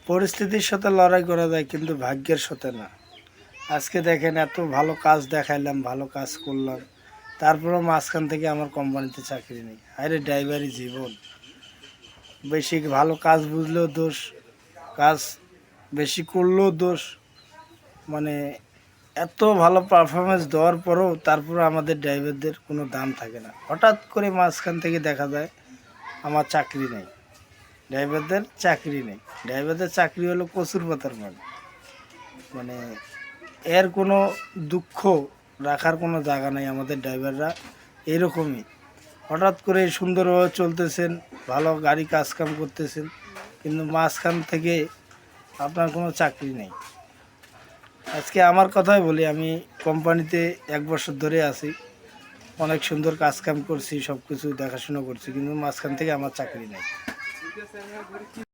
পরিস্থিতির সাথে লড়াই করা যায় কিন্তু ভাগ্যের সাথে না। আজকে দেখেন এত ভালো কাজ দেখাইলাম, ভালো কাজ করলাম, তারপরেও মাঝখান থেকে আমার কোম্পানিতে চাকরি নেই। আরে ড্রাইভারই জীবন। বেশি ভালো কাজ বুঝলেও দোষ, কাজ বেশি করলেও দোষ। মানে এত ভালো পারফরমেন্স দেওয়ার পরেও তারপরে আমাদের ড্রাইভারদের কোনো দাম থাকে না। হঠাৎ করে মাঝখান থেকে দেখা যায় আমার চাকরি নেই, ড্রাইভারদের চাকরি নেই। ড্রাইভারদের চাকরি হলো কচুর পাতার মানে মানে এর কোনো দুঃখ রাখার কোনো জায়গা নেই। আমাদের ড্রাইভাররা এরকমই হঠাৎ করে সুন্দরভাবে চলতেছেন, ভালো গাড়ি কাজকাম করতেছেন, কিন্তু মাঝখান থেকে আপনার কোনো চাকরি নেই। আজকে আমার কথাই বলি, আমি কোম্পানিতে 1 বছর ধরে আছি, অনেক সুন্দর কাজকাম করছি, সব কিছু দেখাশোনা করছি, কিন্তু মাঝখান থেকে আমার চাকরি নেই।